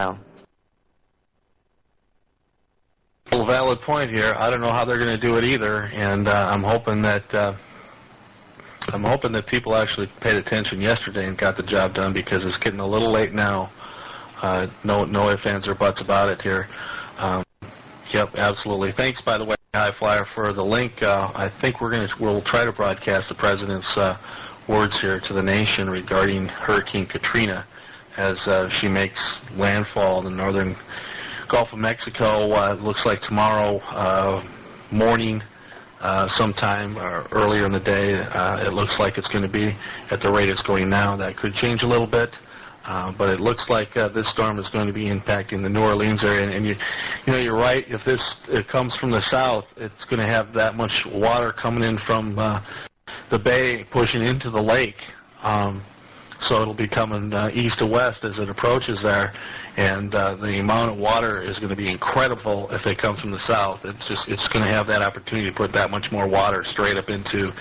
now. Well, valid point here. I don't know how they're going to do it either, and I'm hoping that people actually paid attention yesterday and got the job done, because it's getting a little late now. No ifs, ands, or buts about it here. Yep, absolutely. Thanks, by the way, High Flyer, for the link. I think we'll try to broadcast the president's words here to the nation regarding Hurricane Katrina as she makes landfall in the northern Gulf of Mexico. It looks like tomorrow morning, sometime or earlier in the day. It looks like it's going to be at the rate it's going now. That could change a little bit. But it looks like this storm is going to be impacting the New Orleans area, and you're right. If it comes from the south, it's going to have that much water coming in from the bay, pushing into the lake. So it'll be coming east to west as it approaches there, and the amount of water is going to be incredible if it comes from the south. It's going to have that opportunity to put that much more water straight up into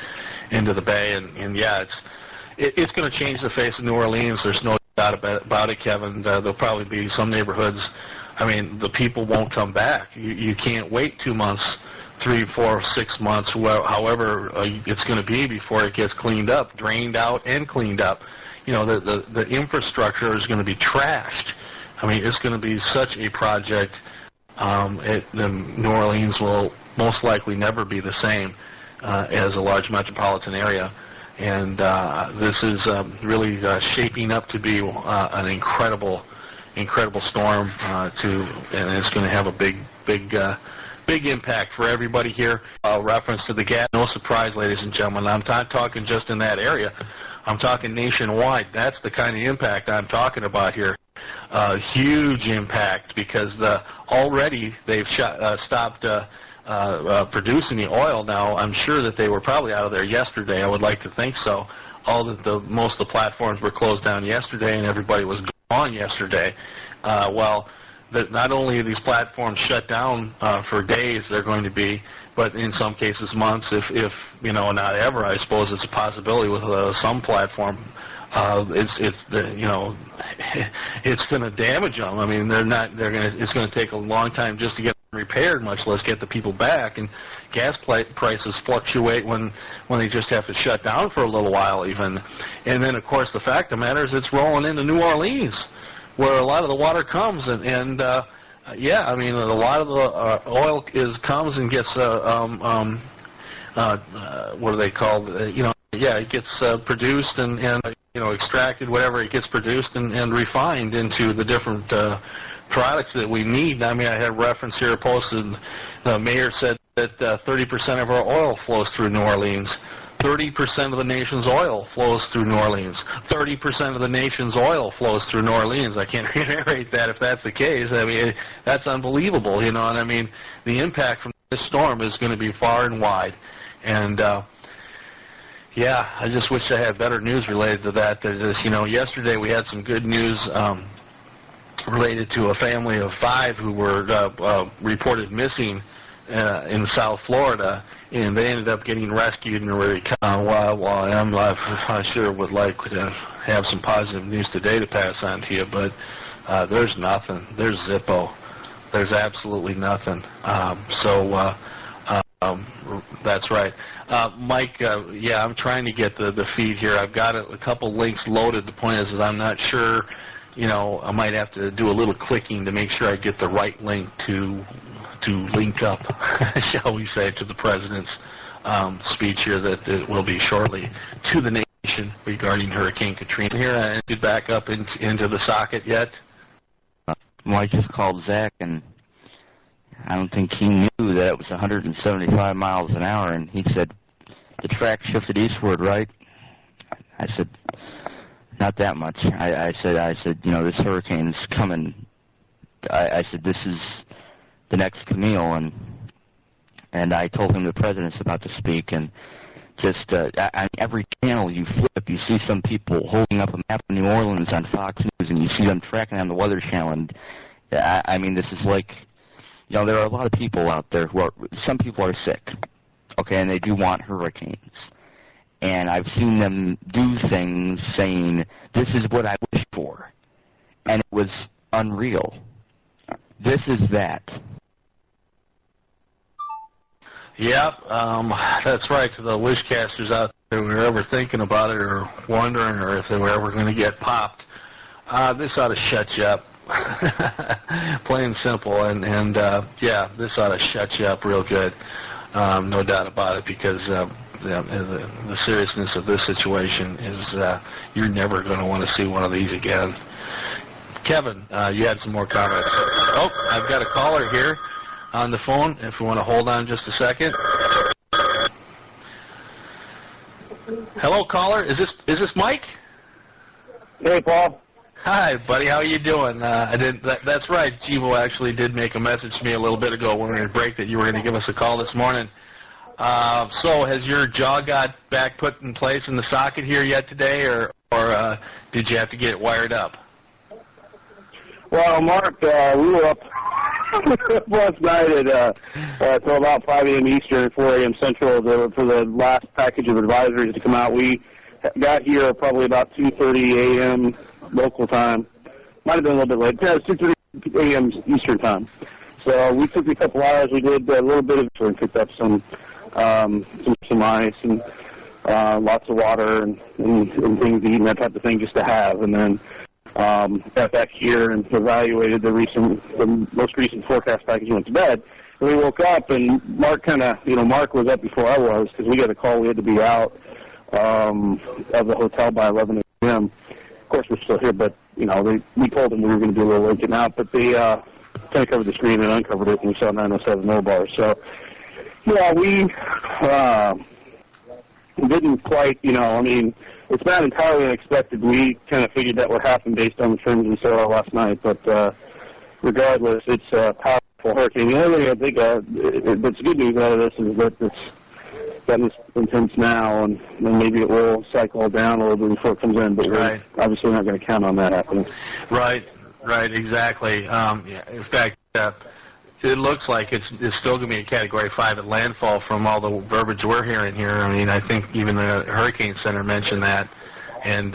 the bay, and yeah, it's going to change the face of New Orleans. There's no doubt about it, Kevin. There'll probably be some neighborhoods. I mean, the people won't come back. You can't wait 2 months, 3, 4, 6 months, however it's going to be before it gets cleaned up, drained out, and cleaned up. The infrastructure is going to be trashed. I mean, it's going to be such a project. New Orleans will most likely never be the same as a large metropolitan area. And this is really shaping up to be an incredible storm, and it's going to have a big impact for everybody here. Reference to the gas, no surprise, ladies and gentlemen. I'm not talking just in that area. I'm talking nationwide. That's the kind of impact I'm talking about here. Huge impact, because already they've stopped producing the oil now. I'm sure that they were probably out of there yesterday. I would like to think so. Most of the platforms were closed down yesterday, and everybody was gone yesterday. Not only are these platforms shut down for days, they're going to be, but in some cases months, if not ever. I suppose it's a possibility with some platform. It's going to damage them. I mean, it's going to take a long time just to get them repaired, much less get the people back. And gas prices fluctuate when they just have to shut down for a little while even. And then, of course, the fact of the matter is it's rolling into New Orleans, where a lot of the water comes, and I mean, a lot of the oil comes and gets what are they called? It gets produced and extracted, whatever. It gets produced and refined into the different products that we need. I mean, I had a reference here posted. The mayor said that 30% of our oil flows through New Orleans. 30% of the nation's oil flows through New Orleans. 30% of the nation's oil flows through New Orleans. I can't reiterate that if that's the case. I mean, that's unbelievable, And I mean, the impact from this storm is going to be far and wide. And, I just wish I had better news related to that. Yesterday we had some good news related to a family of 5 who were reported missing in South Florida, and they ended up getting rescued and I sure would like to have some positive news today to pass on to you, but there's nothing. There's Zippo. There's absolutely nothing. That's right. Mike, I'm trying to get the feed here. I've got a couple links loaded. The point is I'm not sure, I might have to do a little clicking to make sure I get the right link to link up, shall we say, to the president's speech here that it will be shortly to the nation regarding Hurricane Katrina. Here, I did back up into the socket yet? Well, I just called Zach, and I don't think he knew that it was 175 miles an hour, and he said, the track shifted eastward, right? I said, not that much. I said, this hurricane's coming. I said, this is the next Camille, and I told him the president's about to speak, and just on every channel you flip, you see some people holding up a map of New Orleans on Fox News, and you see them tracking on the Weather Channel, and I mean, this is like, there are a lot of people out there some people are sick, okay, and they do want hurricanes. And I've seen them do things saying, this is what I wish for. And it was unreal. This is that. Yep, that's right. To the wishcasters out there who were ever thinking about it or wondering or if they were ever going to get popped, this ought to shut you up. Plain and simple. And yeah, this ought to shut you up real good. No doubt about it, because the seriousness of this situation is you're never going to want to see one of these again. Kevin, you had some more comments. Oh, I've got a caller here on the phone, if you want to hold on just a second. Hello, caller. Is this Mike? Hey, Paul. Hi, buddy. How are you doing? That's right. Jivo actually did make a message to me a little bit ago when we were in break that you were going to give us a call this morning. So has your jaw got back put in place in the socket here yet today, or did you have to get it wired up? Well, Mark, we were up last night at till about 5 a.m. Eastern, 4 a.m. Central for the last package of advisories to come out. We got here probably about 2:30 a.m. local time. Might have been a little bit late. Yeah, it was 2:30 a.m. Eastern time. So we took a couple hours. We did a little bit of and picked up some ice and lots of water and things to eat and that type of thing just to have. And then got back here and evaluated the most recent forecast package and went to bed. And we woke up, and Mark Mark was up before I was, because we got a call we had to be out of the hotel by 11 a.m. Of course, we're still here, but, we told them we were going to be a little late getting out, but they kind of covered the screen and uncovered it, and we saw 907 millibars. So, yeah, we didn't quite, it's not entirely unexpected. We kind of figured that would happen based on the trends we saw last night. But regardless, it's a powerful hurricane. The only thing I think that's good news out of this is that it's gotten intense now, and maybe it will cycle down a little bit before it comes in. But we're obviously not going to count on that happening. Right, exactly. In fact, it looks like it's still going to be a Category 5 at landfall from all the verbiage we're hearing here. I mean, I think even the Hurricane Center mentioned that. And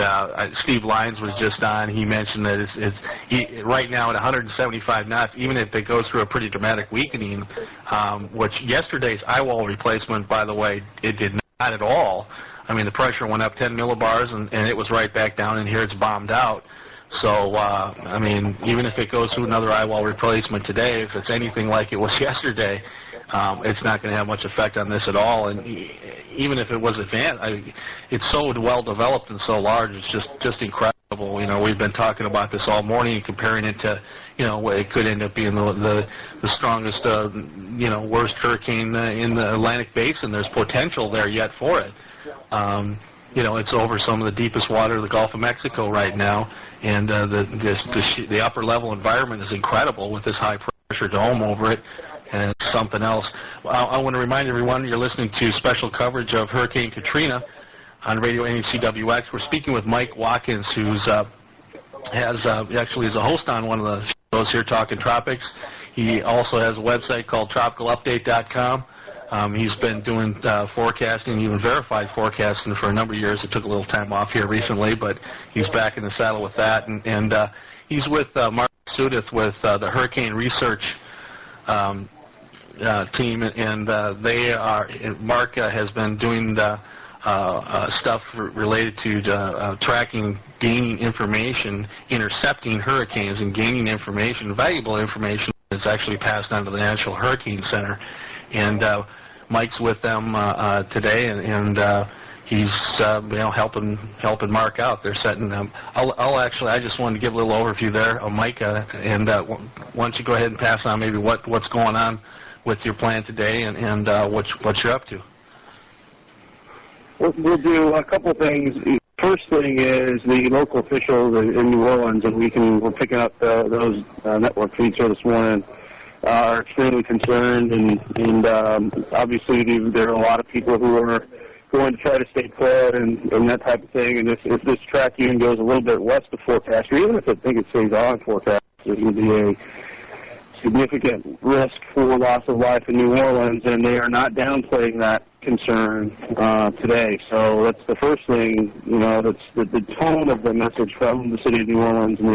Steve Lyons was just on. He mentioned that it's right now at 175 knots, even if it goes through a pretty dramatic weakening, which yesterday's eye wall replacement, by the way, it did not at all. I mean, the pressure went up 10 millibars, and it was right back down, and here it's bombed out. So, I mean, even if it goes through another eye wall replacement today, if it's anything like it was yesterday, it's not going to have much effect on this at all. And even if it was advanced, it's so well developed and so large, it's just incredible. We've been talking about this all morning, comparing it to, it could end up being the strongest, worst hurricane in the Atlantic Basin. There's potential there yet for it. It's over some of the deepest water of the Gulf of Mexico right now, and the upper level environment is incredible with this high pressure dome over it, and it's something else. I want to remind everyone you're listening to special coverage of Hurricane Katrina on Radio NECWX. We're speaking with Mike Watkins, who's actually is a host on one of the shows here, Talking Tropics. He also has a website called TropicalUpdate.com. He's been doing forecasting, even verified forecasting, for a number of years. It took a little time off here recently, but he's back in the saddle with that. And he's with Mark Sudith with the Hurricane Research team, and Mark has been doing stuff related to tracking, gaining information, intercepting hurricanes, and gaining information, valuable information that's actually passed on to the National Hurricane Center. And Mike's with them today, and he's helping Mark out. They're setting them. I just wanted to give a little overview there of Mike, and why don't you go ahead and pass on maybe what's going on with your plan today and what you're up to. We'll do a couple things. First thing is the local officials in New Orleans, and we're picking up those network feeds here this morning, are extremely concerned, and obviously there are a lot of people who are going to try to stay put and that type of thing. And if this track even goes a little bit west of forecast, or even if I think it stays on forecast, there's going to be a significant risk for loss of life in New Orleans, and they are not downplaying that concern today. So that's the first thing, that's the tone of the message from the city of New Orleans and